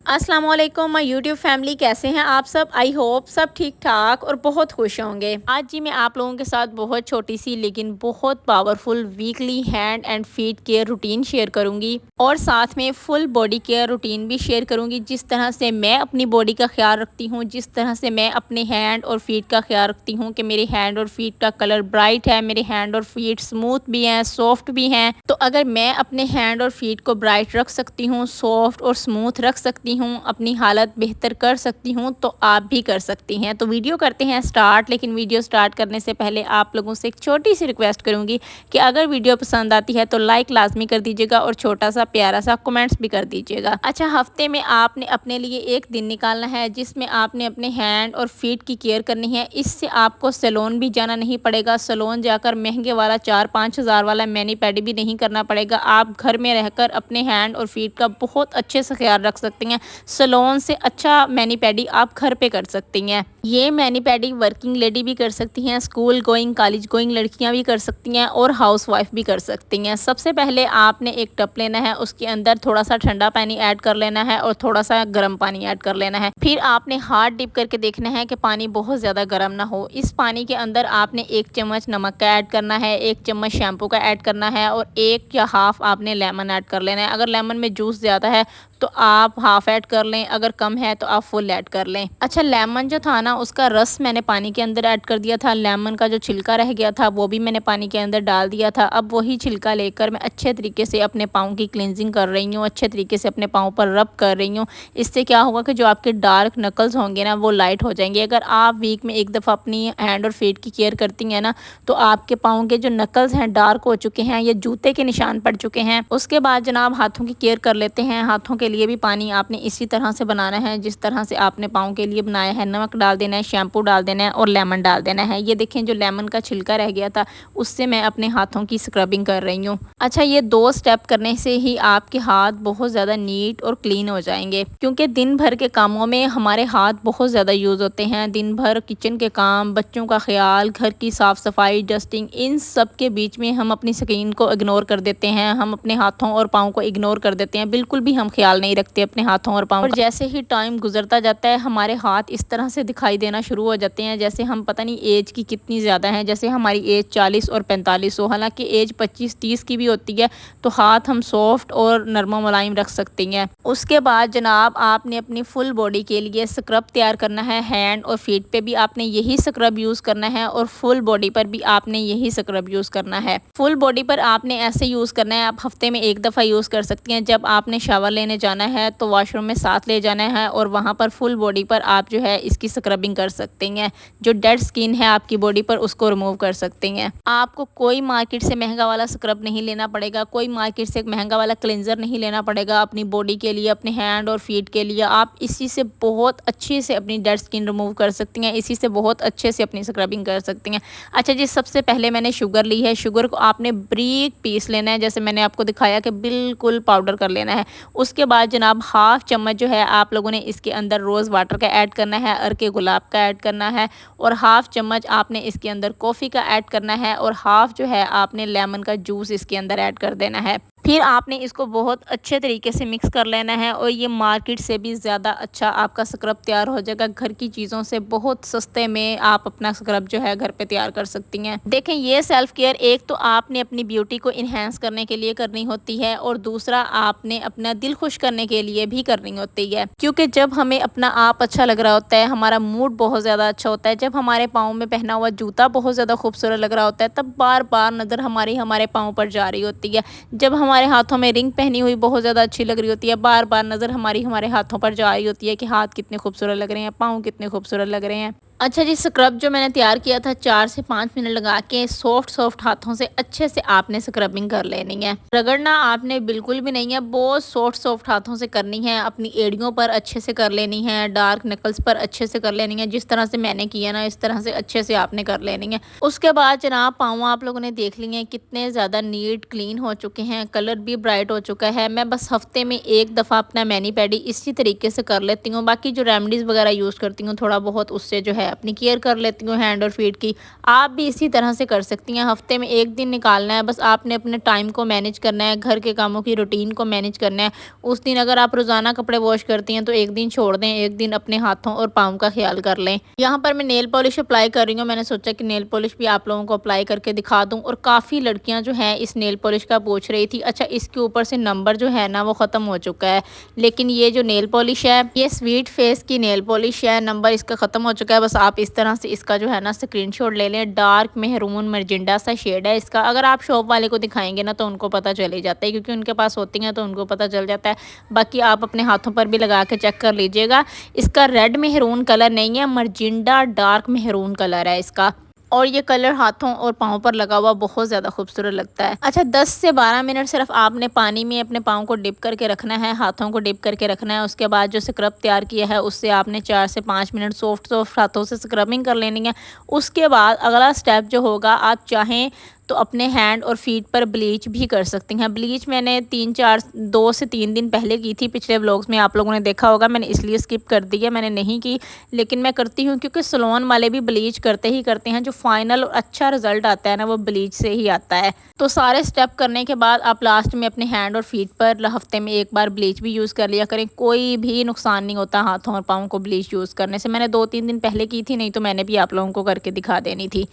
अस्सलाम वालेकुम my YouTube family, कैसे हैं आप सब। आई होप सब ठीक ठाक और बहुत खुश होंगे। आज जी मैं आप लोगों के साथ बहुत छोटी सी लेकिन बहुत powerful weekly hand and feet care routine share करूंगी और साथ में फुल बॉडी केयर रूटीन भी शेयर करूंगी। जिस तरह से मैं अपनी बॉडी का ख्याल रखती हूँ, जिस तरह से मैं अपने हैंड और फीट का ख्याल रखती हूँ कि मेरे हैंड और फीट का कलर ब्राइट है, मेरे हैंड और फीट स्मूथ भी हैं, सॉफ्ट भी हैं। तो अगर मैं अपने हैंड और फीट को ब्राइट रख सकती हूँ, सॉफ्ट और स्मूथ रख सकती हूँ, अपनी हालत बेहतर कर सकती हूँ, तो आप भी कर सकती हैं। तो वीडियो करते हैं स्टार्ट। लेकिन वीडियो स्टार्ट करने से पहले आप लोगों से एक छोटी सी रिक्वेस्ट करूँगी कि अगर वीडियो पसंद आती है तो लाइक लाजमी कर दीजिएगा और छोटा सा प्यारा सा कमेंट्स भी कर दीजिएगा। अच्छा, हफ्ते में आपने अपने लिए एक दिन निकालना है जिसमें आपने अपने हैंड और फीट की केयर करनी है। इससे आपको सैलून भी जाना नहीं पड़ेगा, सैलून जाकर महंगे वाला 4-5 हज़ार वाला मैनी पैडी भी नहीं करना पड़ेगा। आप घर में रहकर अपने हैंड और फीट का बहुत अच्छे से ख्याल रख सकती हैं। सैलून से अच्छा मैनी पैडी आप घर पे कर सकती हैं। ये मैनी पैडी वर्किंग लेडी भी कर सकती हैं, स्कूल गोइंग कॉलेज गोइंग लड़कियां भी कर सकती हैं और हाउसवाइफ भी कर सकती हैं। सबसे पहले आपने एक टब लेना है, उसके अंदर थोड़ा सा ठंडा पानी ऐड कर लेना है और थोड़ा सा गर्म पानी ऐड कर लेना है। फिर आपने हाथ डिप करके देखना है कि पानी बहुत ज़्यादा गर्म ना हो। इस पानी के अंदर आपने 1 चम्मच नमक का ऐड करना है, 1 चम्मच शैम्पू का ऐड करना है और 1 या हाफ आपने लेमन ऐड कर लेना है। अगर लेमन में जूस ज़्यादा है तो आप हाफ ऐड कर लें, अगर कम है तो आप फुल ऐड कर लें। अच्छा, लेमन जो था ना, उसका रस मैंने पानी के अंदर ऐड कर दिया था। लेमन का जो छिलका रह गया था वो भी मैंने पानी के अंदर डाल दिया था। अब वही छिलका लेकर मैं अच्छे तरीके से अपने पाँव की क्लिनजिंग कर रही हूँ, अच्छे तरीके से अपने पाँव पर रब कर रही हूँ। इससे क्या होगा कि जो आपके डार्क नकल्स होंगे ना, वो लाइट हो जाएंगे। अगर आप वीक में एक दफ़ा अपनी हैंड और फीट की केयर करती हैं ना, तो आपके पाँव के जो नकल्स हैं डार्क हो चुके हैं, ये जूते के निशान पड़ चुके हैं। उसके बाद जनाब हाथों की केयर कर लेते हैं। हाथों के लिए भी पानी आपने इसी तरह से बनाना है जिस तरह से आपने पाँव के लिए बनाया है। नमक डाल देना है, शैम्पू डाल देना है और लेमन डाल देना है। ये देखें, जो लेमन का छिलका रह गया था उससे मैं अपने हाथों की स्क्रबिंग कर रही हूँ। अच्छा, ये 2 स्टेप करने से ही आपके हाथ बहुत ज़्यादा नीट और क्लीन हो जाएंगे, क्योंकि दिन भर के कामों में हमारे हाथ बहुत ज़्यादा यूज़ होते हैं। दिन भर किचन के काम, बच्चों का ख्याल, घर की साफ़ सफाई, डस्टिंग, इन सब के बीच में हम अपनी स्किन को इग्नोर कर देते हैं। हम अपने हाथों और पाँव को इग्नोर कर देते हैं, बिल्कुल भी हम ख्याल नहीं रखते अपने हाथों और पाँव। और जैसे ही टाइम गुजरता जाता है हमारे हाथ इस तरह से दिखाई देना शुरू हो जाते हैं जैसे हम पता नहीं एज की कितनी ज़्यादा है, जैसे हमारी एज 40 और 45 हो। हालांकि एज 25-30 की भी होती है, तो हाथ हम सॉफ्ट और नरम मुलायम रख सकती हैं। उसके बाद जनाब आपने अपनी फुल बॉडी के लिए स्क्रब तैयार करना है। हैंड और फीट पे भी आपने यही स्क्रब यूज़ करना है और फुल बॉडी पर भी आपने यही स्क्रब यूज़ करना है। फुल बॉडी पर आपने ऐसे यूज़ करना है, आप हफ्ते में एक दफ़ा यूज़ कर सकती हैं। जब आपने शावर लेने जाना है तो वॉशरूम में साथ ले जाना है और वहाँ पर फुल बॉडी पर आप जो है इसकी स्क्रबिंग कर सकती हैं। जो डेड स्किन है आपकी बॉडी पर उसको रिमूव कर सकती हैं। आपको कोई मार्केट से महंगा वाला स्क्रब नहीं लेना पड़ेगा, कोई मार्केट से महंगा वाला क्लिनजर नहीं लेना पड़ेगा अपनी बॉडी के लिए, अपने हैंड और फीट के लिए। आप इसी से बहुत अच्छे से अपनी डेड स्किन रिमूव कर सकती हैं, इसी से बहुत अच्छे से अपनी स्क्रबिंग कर सकती हैं। अच्छा जी, सबसे पहले मैंने शुगर ली है। शुगर को आपने बारीक पीस लेना है, जैसे मैंने आपको दिखाया कि बिल्कुल पाउडर कर लेना है। उसके बाद जनाब हाफ चम्मच जो है आप लोगों ने इसके अंदर रोज़ वाटर का ऐड करना है, अर्के गुलाब का ऐड करना है और हाफ चम्मच आपने इसके अंदर कॉफ़ी का ऐड करना है और हाफ जो है आपने लेमन का जूस इसके अंदर ऐड कर देना है। फिर आपने इसको बहुत अच्छे तरीके से मिक्स कर लेना है और ये मार्केट से भी ज़्यादा अच्छा आपका स्क्रब तैयार हो जाएगा। घर की चीज़ों से बहुत सस्ते में आप अपना स्क्रब जो है घर पे तैयार कर सकती हैं। देखें, ये सेल्फ केयर एक तो आपने अपनी ब्यूटी को इन्हेंस करने के लिए करनी होती है और दूसरा आपने अपना दिल खुश करने के लिए भी करनी होती है, क्योंकि जब हमें अपना आप अच्छा लग रहा होता है, हमारा मूड बहुत ज़्यादा अच्छा होता है, जब हमारे पाँव में पहना हुआ जूता बहुत ज़्यादा खूबसूरत लग रहा होता है, तब बार बार नज़र हमारे पाँव पर जा रही होती है। जब हमारे हाथों में रिंग पहनी हुई बहुत ज़्यादा अच्छी लग रही होती है, बार बार नज़र हमारे हाथों पर जा रही होती है कि हाथ कितने खूबसूरत लग रहे हैं, पाँव कितने खूबसूरत लग रहे हैं। अच्छा जी, स्क्रब जो मैंने तैयार किया था 4 से 5 मिनट लगा के सॉफ्ट सॉफ्ट हाथों से अच्छे से आपने स्क्रबिंग कर लेनी है। रगड़ना आपने बिल्कुल भी नहीं है, बहुत सॉफ्ट सॉफ्ट हाथों से करनी है। अपनी एड़ियों पर अच्छे से कर लेनी है, डार्क नकल्स पर अच्छे से कर लेनी है। जिस तरह से मैंने किया ना, इस तरह से अच्छे से आपने कर लेनी है। उसके बाद जनाब पाँव आप लोगों ने देख लिए हैं कितने ज़्यादा नीट क्लीन हो चुके हैं, कलर भी ब्राइट हो चुका है। मैं बस हफ्ते में एक दफ़ा अपना मैनी पैडी इसी तरीके से कर लेती हूँ। बाकी जो रेमडीज़ वगैरह यूज़ करती हूँ थोड़ा बहुत, उससे जो है अपनी केयर कर लेती हूँ हैंड और फीट की। आप भी इसी तरह से कर सकती हैं। हफ्ते में एक दिन निकालना है, बस आपने अपने टाइम को मैनेज करना है, घर के कामों की रूटीन को मैनेज करना है। उस दिन अगर आप रोज़ाना कपड़े वॉश करती हैं तो एक दिन छोड़ दें, एक दिन अपने हाथों और पाँव का ख्याल कर लें। यहाँ पर मैं नेल पॉलिश अप्लाई कर रही हूँ। मैंने सोचा कि नेल पॉलिश भी आप लोगों को अप्लाई करके दिखा दूँ। और काफ़ी लड़कियाँ जो हैं इस नेल पॉलिश का पूछ रही थी। अच्छा, इसके ऊपर से नंबर जो है ना वो ख़त्म हो चुका है, लेकिन ये जो नेल पॉलिश है ये स्वीट फेस की नेल पॉलिश है। नंबर इसका ख़त्म हो चुका है। बस आप इस तरह से इसका जो है ना स्क्रीनशॉट ले लें। डार्क मेहरून मर्जिंडा सा शेड है इसका। अगर आप शॉप वाले को दिखाएंगे ना तो उनको पता चल ही जाता है, क्योंकि उनके पास होती हैं तो उनको पता चल जाता है। बाकी आप अपने हाथों पर भी लगा के चेक कर लीजिएगा। इसका रेड मेहरून कलर नहीं है, मर्जिंडा डार्क मेहरून कलर है इसका। और ये कलर हाथों और पाँव पर लगा हुआ बहुत ज़्यादा खूबसूरत लगता है। अच्छा, 10 से 12 मिनट सिर्फ आपने पानी में अपने पाँव को डिप करके रखना है, हाथों को डिप करके रखना है। उसके बाद जो स्क्रब तैयार किया है उससे आपने 4 से 5 मिनट सॉफ्ट सॉफ्ट हाथों से स्क्रबिंग कर लेनी है। उसके बाद अगला स्टेप जो होगा, आप चाहें तो अपने हैंड और फीट पर ब्लीच भी कर सकती हैं। ब्लीच मैंने 2 से 3 दिन पहले की थी, पिछले व्लॉग्स में आप लोगों ने देखा होगा। मैंने इसलिए स्किप कर दी है, मैंने नहीं की, लेकिन मैं करती हूँ क्योंकि सलोन वाले भी ब्लीच करते ही करते हैं। जो फाइनल और अच्छा रिजल्ट आता है ना वो ब्लीच से ही आता है। तो सारे स्टेप करने के बाद आप लास्ट में अपने हैंड और फीट पर हफ्ते में एक बार ब्लीच भी यूज़ कर लिया करें। कोई भी नुकसान नहीं होता हाथों और पाँव को ब्लीच यूज़ करने से। मैंने 2-3 दिन पहले की थी, नहीं तो मैंने भी आप लोगों को करके दिखा देनी थी।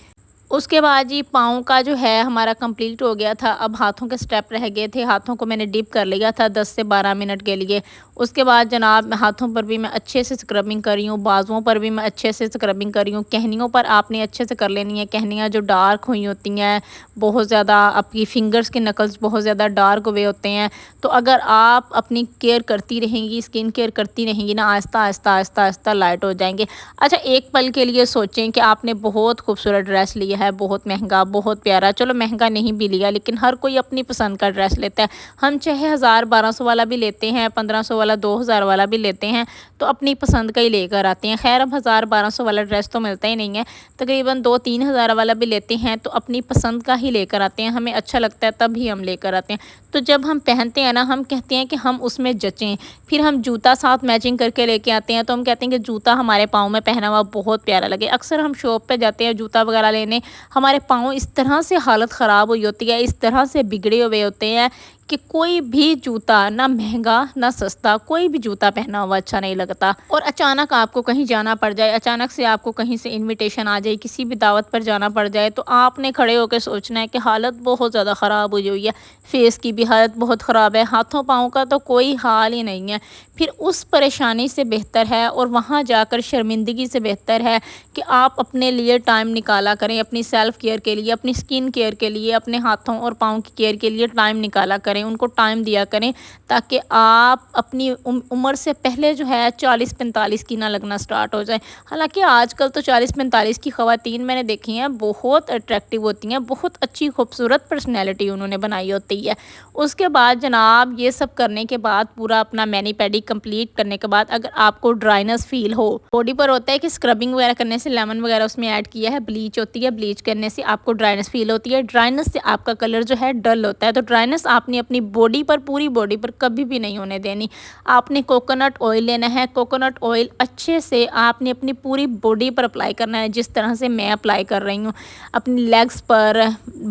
उसके बाद जी पाँव का जो है हमारा कंप्लीट हो गया था। अब हाथों के स्टेप रह गए थे। हाथों को मैंने डिप कर लिया था 10 से 12 मिनट के लिए। उसके बाद जनाब हाथों पर भी मैं अच्छे से स्क्रबिंग कर रही हूँ, बाजुओं पर भी मैं अच्छे से स्क्रबिंग कर रही हूँ। कहनियों पर आपने अच्छे से कर लेनी है। कहनियाँ जो डार्क हुई होती हैं बहुत ज़्यादा, आपकी फिंगर्स के नकल्स बहुत ज़्यादा डार्क हुए होते हैं। तो अगर आप अपनी केयर करती रहेंगी, स्किन केयर करती रहेंगी ना, आहिस्ता आहिस्ता आहिस्ता आहिस्ता लाइट हो जाएंगे। अच्छा, एक पल के लिए सोचें कि आपने बहुत खूबसूरत ड्रेस लिया है, बहुत महंगा, बहुत प्यारा। चलो महंगा नहीं भी लिया, लेकिन हर कोई अपनी पसंद का ड्रेस लेता है। हम चाहे 1000-1200 वाला भी लेते हैं, 1500 वाला, 2000 वाला भी लेते हैं, तो अपनी पसंद का ही लेकर आते हैं। खैर अब 1000-1200 वाला ड्रेस तो मिलता ही नहीं है, तकरीबन 2-3 हज़ार वाला भी लेते हैं, तो अपनी पसंद का ही लेकर आते हैं। हमें अच्छा लगता है तब ही हम लेकर आते हैं। तो जब हम पहनते हैं ना, हम कहते हैं कि हम उसमें जचें। फिर हम जूता साथ मैचिंग करके लेके आते हैं, तो हम कहते हैं कि जूता हमारे पाँव में पहना हुआ बहुत प्यारा लगे। अक्सर हम शॉप पे जाते हैं जूता वगैरह लेने, हमारे पाँव इस तरह से हालत ख़राब हुई होती है, इस तरह से बिगड़े हुए होते हैं कि कोई भी जूता, ना महंगा ना सस्ता, कोई भी जूता पहना हुआ अच्छा नहीं लगता। और अचानक आपको कहीं जाना पड़ जाए, अचानक से आपको कहीं से इनविटेशन आ जाए, किसी भी दावत पर जाना पड़ जाए, तो आपने खड़े होकर सोचना है कि हालत बहुत ज़्यादा ख़राब हुई हुई है। फेस की भी हालत बहुत ख़राब है, हाथों पाँव का तो कोई हाल ही नहीं है। फिर उस परेशानी से बेहतर है और वहाँ जाकर शर्मिंदगी से बेहतर है कि आप अपने लिए टाइम निकाला करें, अपनी सेल्फ़ केयर के लिए, अपनी स्किन केयर के लिए, अपने हाथों और पाँव की केयर के लिए टाइम निकाला करें, उनको टाइम दिया करें, ताकि आप अपनी उम्र से पहले जो है 40-45 की ना लगना स्टार्ट हो जाए। हालांकि आजकल तो 40-45 की ख़वातीन मैंने देखी हैं बहुत अट्रैक्टिव होती हैं, बहुत अच्छी खूबसूरत पर्सनैलिटी उन्होंने बनाई होती है। उसके बाद जनाब ये सब करने के बाद, पूरा अपना मैनी पैडी कंप्लीट करने के बाद, अगर आपको ड्राइनेस फील हो, बॉडी पर होता है कि स्क्रबिंग वगैरह करने से, लेमन वगैरह उसमें ऐड किया है, ब्लीच होती है, ब्लीच करने से आपको ड्राइनेस फील होती है, ड्राइनेस से आपका कलर जो है डल होता है। तो ड्राइनेस आपने अपनी बॉडी पर, पूरी बॉडी पर कभी भी नहीं होने देनी। आपने कोकोनट ऑयल लेना है, कोकोनट ऑयल अच्छे से आपने अपनी पूरी बॉडी पर अप्लाई करना है, जिस तरह से मैं अप्लाई कर रही हूँ, अपनी लेग्स पर,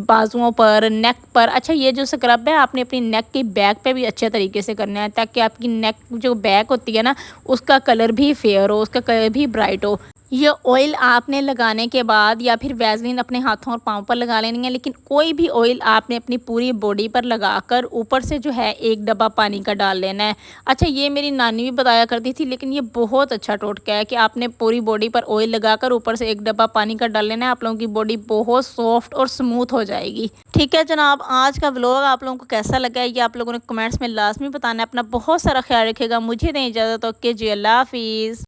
बाजुओं पर, नेक पर। अच्छा, ये जो स्क्रब है आपने अपनी नेक की बैक पे भी अच्छे तरीके से करना है, ताकि आपकी नेक जो बैक होती है ना उसका कलर भी फेयर हो, उसका कलर भी ब्राइट हो। ये ऑयल आपने लगाने के बाद या फिर वैसलीन अपने हाथों और पाँव पर लगा लेनी है, लेकिन कोई भी ऑयल आपने अपनी पूरी बॉडी पर लगाकर ऊपर से जो है एक डब्बा पानी का डाल लेना है। अच्छा, ये मेरी नानी भी बताया करती थी, लेकिन ये बहुत अच्छा टोटका है कि आपने पूरी बॉडी पर ऑयल लगाकर ऊपर से एक डब्बा पानी का डाल लेना है। आप लोगों की बॉडी बहुत सॉफ्ट और स्मूथ हो जाएगी। ठीक है जनाब, आज का व्लॉग आप लोगों को कैसा लगा है ये आप लोगों ने कमेंट्स में लाजमी बताना है। अपना बहुत सारा ख्याल रखेगा। मुझे दें इजाज़त। ओके जी, अल्लाह हाफिज़।